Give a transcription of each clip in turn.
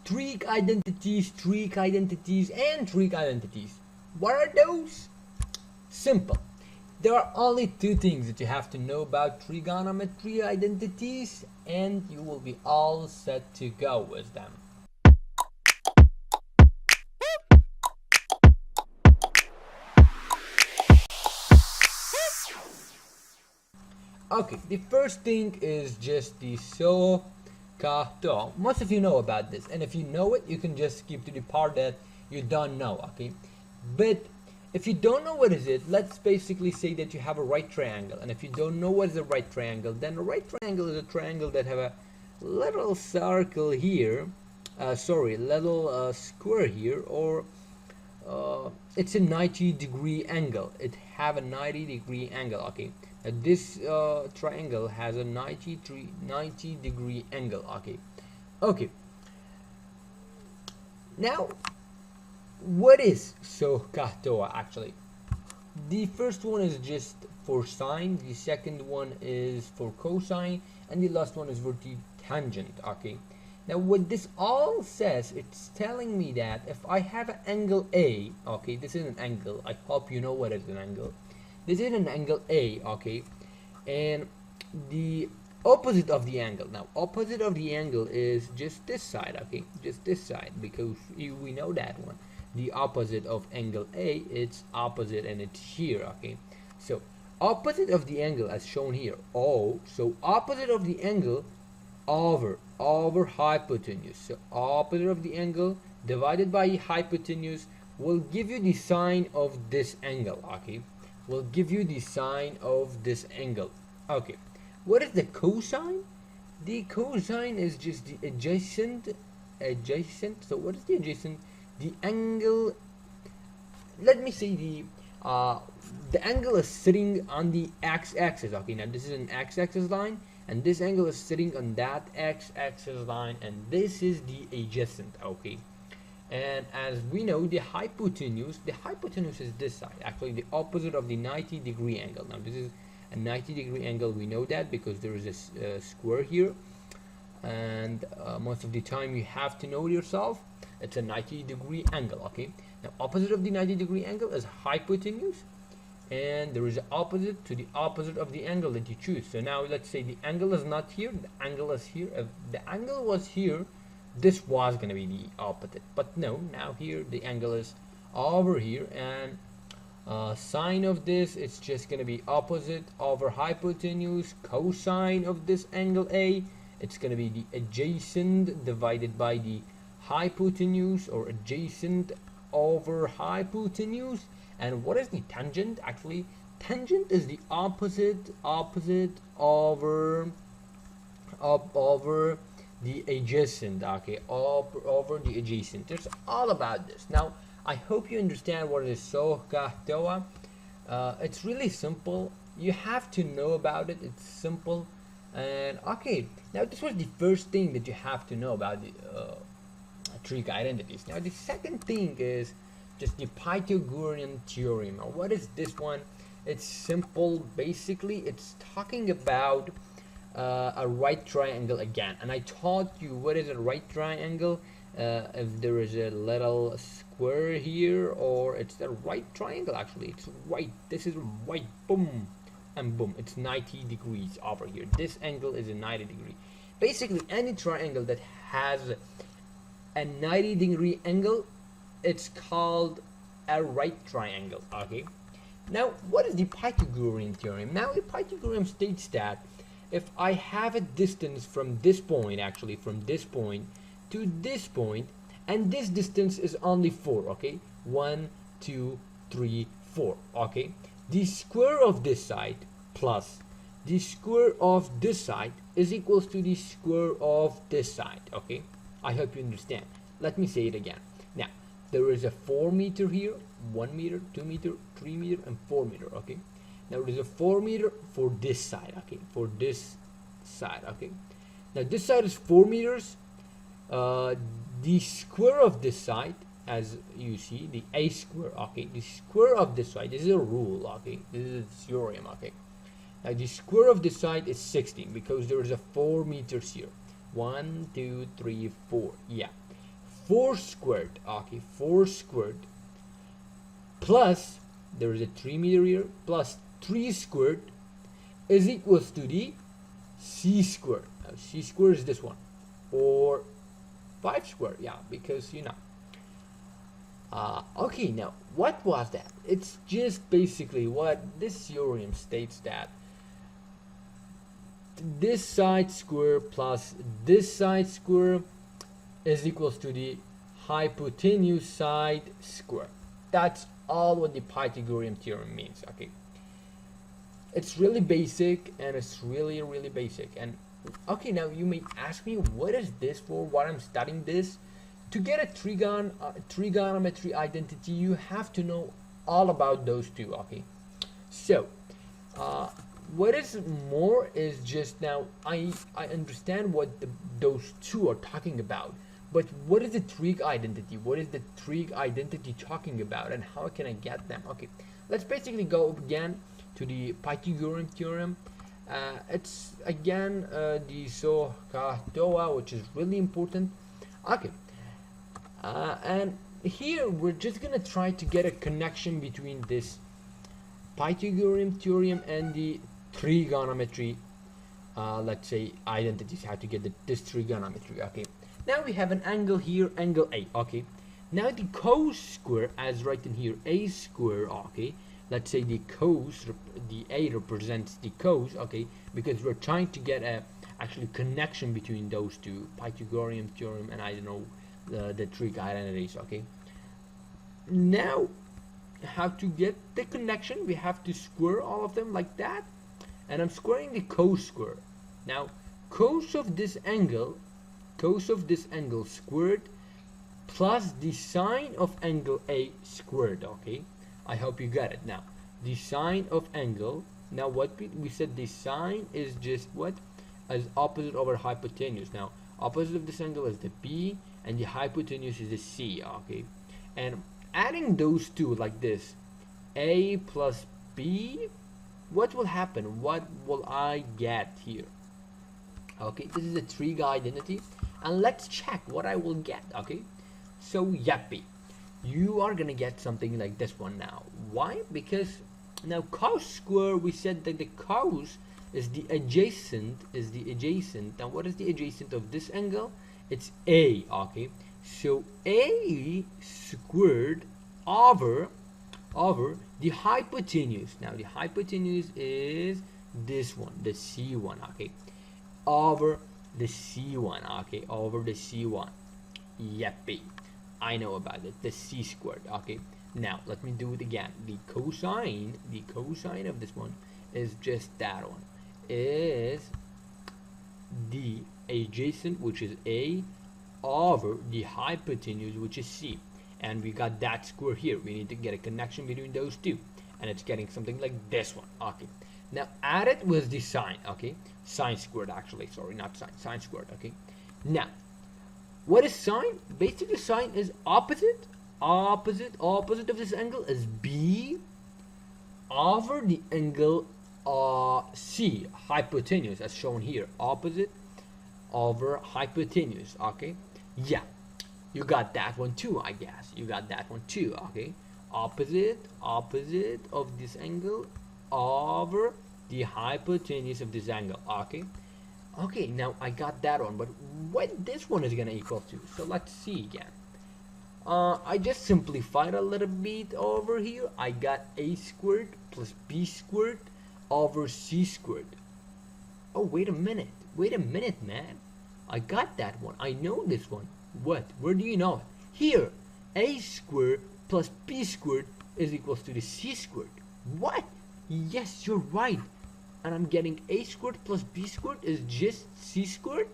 triq identities, and triq identities. What are those? Simple. There are only two things that you have to know about trigonometry identities, and you will be all set to go with them. Okay, the first thing is just the so, ka, to. Most of you know about this, and if you know it, you can just skip to the part that you don't know, okay? But if you don't know what is it, let's basically say that you have a right triangle, and if you don't know what is a right triangle, then a right triangle is a triangle that have a little circle here, little square here, or it's a 90-degree angle. It have a 90-degree angle, okay? This triangle has a 90-degree angle, okay? Okay. Now, what is SOHCAHTOA actually? The first one is just for sine, the second one is for cosine, and the last one is for the tangent, okay? Now what this all says, it's telling me that if I have an angle A, okay, this is an angle, I hope you know what is an angle. This is an angle A, okay, and the opposite of the angle, now opposite of the angle is just this side, okay, just this side, because we know that one. The opposite of angle A, it's opposite and it's here, okay? So opposite of the angle as shown here, O, so opposite of the angle over hypotenuse. So opposite of the angle divided by hypotenuse will give you the sine of this angle, okay? Will give you the sine of this angle. Okay, what is the cosine? The cosine is just the adjacent. So what is the adjacent? The angle, let me say the angle is sitting on the x-axis, okay? Now this is an x-axis line, and this angle is sitting on that x-axis line, and this is the adjacent, okay? And as we know, the hypotenuse is this side, actually the opposite of the 90-degree angle. Now this is a 90-degree angle, we know that because there is a square here, and most of the time you have to know it yourself. It's a 90-degree angle, okay? Now opposite of the 90-degree angle is hypotenuse, and there is an opposite to the opposite of the angle that you choose. So now let's say the angle is not here, the angle is here. If the angle was here, this was going to be the opposite, but no, now here the angle is over here, and sine of this, it's just going to be opposite over hypotenuse. Cosine of this angle A, it's going to be the adjacent divided by the hypotenuse, or adjacent over hypotenuse. And what is the tangent? Actually, tangent is the opposite over the adjacent, okay? Over the adjacent. It's all about this. Now I hope you understand what is SOHCAHTOA. It's really simple. You have to know about it. It's simple. And okay, now this was the first thing that you have to know about the triq identities. Now the second thing is just the Pythagorean theorem. Now what is this one? It's simple. Basically it's talking about a right triangle again, and I taught you what is a right triangle. If there is a little square here, or it's a right triangle, actually it's right, this is right, boom and boom, it's 90 degrees over here. This angle is a 90 degree. Basically any triangle that has a 90-degree angle, it's called a right triangle, okay? Now what is the Pythagorean theorem? Now the Pythagorean states that if I have a distance from this point, actually from this point to this point, and this distance is only 4, okay? 1, 2, 3, 4, okay? The square of this side plus the square of this side is equals to the square of this side, okay? I hope you understand. Let me say it again. Now there is a 4 meter here, 1 meter, 2 meter, 3 meter, and 4 meter, okay? Now there is a 4 meter for this side, okay? For this side, okay? Now this side is 4 meters. The square of this side, as you see, the a square, okay? The square of this side, this is a rule, okay? This is a theorem, okay? Now the square of this side is 16 because there is a 4 meters here. 1, 2, 3, 4, yeah. 4 squared, okay, 4 squared plus, there is a 3 meter here, plus 3 squared is equals to the c squared. Now, c squared is this one, or 5 squared, yeah, because you know. Okay, now what was that? It's just basically what this theorem states, that this side square plus this side square is equals to the hypotenuse side square. That's all what the Pythagorean theorem means. Okay, it's really basic, and it's really basic. And okay, now you may ask me, what is this for? What I'm studying this? To get a trigonometry identity, you have to know all about those two. Okay, so what is more is just, now I understand what those two are talking about, but what is the trig identity? What is the trig identity talking about, and how can I get them? Okay, let's basically go again to the Pythagorean theorem. It's again the SOHCAHTOA, which is really important. Okay, and here we're just gonna try to get a connection between this Pythagorean theorem and the trigonometry, let's say identities, how to get this trigonometry. Okay, now we have an angle here, angle A. Okay, now the cos square, as written here, a square. Okay, let's say the cos, the A represents the cos. Okay, because we're trying to get a actually connection between those two, Pythagorean theorem and I don't know the trig identities. Okay, now how to get the connection? We have to square all of them like that, and I'm squaring the cos square. Now cos of this angle squared plus the sine of angle A squared. Okay, I hope you got it. Now the sine of angle, now what we said, the sine is just what, as opposite over hypotenuse. Now opposite of this angle is the B, and the hypotenuse is the C. Okay, and adding those two like this, A plus B, what will happen? What will I get here? Okay, this is a trig identity, and let's check what I will get. Okay, so yappy, you are gonna get something like this one. Now why? Because now cos square, we said that the cos is the adjacent, now what is the adjacent of this angle? It's A. Okay, so A squared over the hypotenuse. Now the hypotenuse is this one, the C1. Okay, over the C1. Okay, over the C1. Yappy, I know about it, the C squared. Okay, now let me do it again. The cosine of this one is just that one, is the adjacent, which is A, over the hypotenuse, which is C, and we got that square here. We need to get a connection between those two, and it's getting something like this one. Okay, now add it with the sine. Okay, sine squared, actually, sorry, not sine squared. Okay, now what is sine? Basically sine is opposite of this angle is B over the angle C, hypotenuse, as shown here, opposite over hypotenuse. Okay, yeah, you got that one too, I guess. You got that one too. Okay, opposite of this angle over the hypotenuse of this angle. Okay, now I got that one, but what this one is gonna equal to? So let's see again. I just simplified a little bit over here. I got A squared plus B squared over C squared. Oh, wait a minute, man. I got that one. I know this one. What? Where do you know it? Here, A squared plus B squared is equals to the C squared. What? Yes, you're right. And I'm getting A squared plus B squared is just C squared?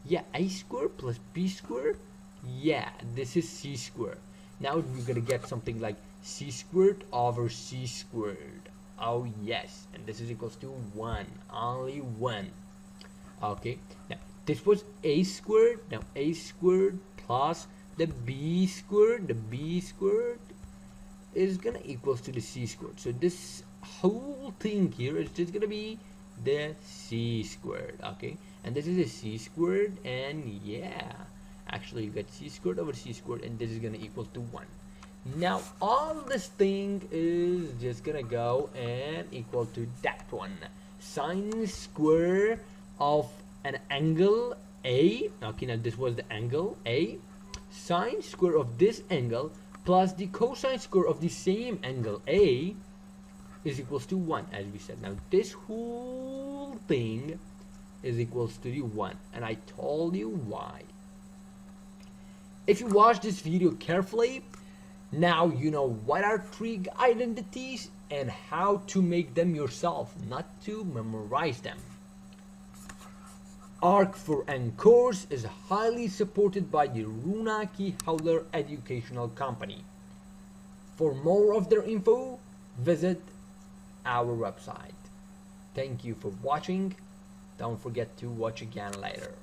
Yeah, A squared plus B squared? Yeah, this is C squared. Now we're gonna get something like C squared over C squared. Oh yes, and this is equals to 1, only 1. Okay, now this was A squared. Now A squared plus the B squared is gonna equals to the C squared. So this whole thing here is just gonna be the C squared. Okay, and this is a C squared, and yeah, Actually, you get c squared over c squared, and this is going to equal to 1. Now all this thing is just gonna go and equal to that one. Sine square of an angle A. Okay, now this was the angle A. Sine square of this angle plus the cosine square of the same angle A is equals to 1, as we said. Now this whole thing is equals to the 1, and I told you why. If you watch this video carefully, now you know what are trig identities and how to make them yourself, not to memorize them. ARK4N course is highly supported by the Runaki Howler Educational Company. For more of their info, visit our website. Thank you for watching. Don't forget to watch again later.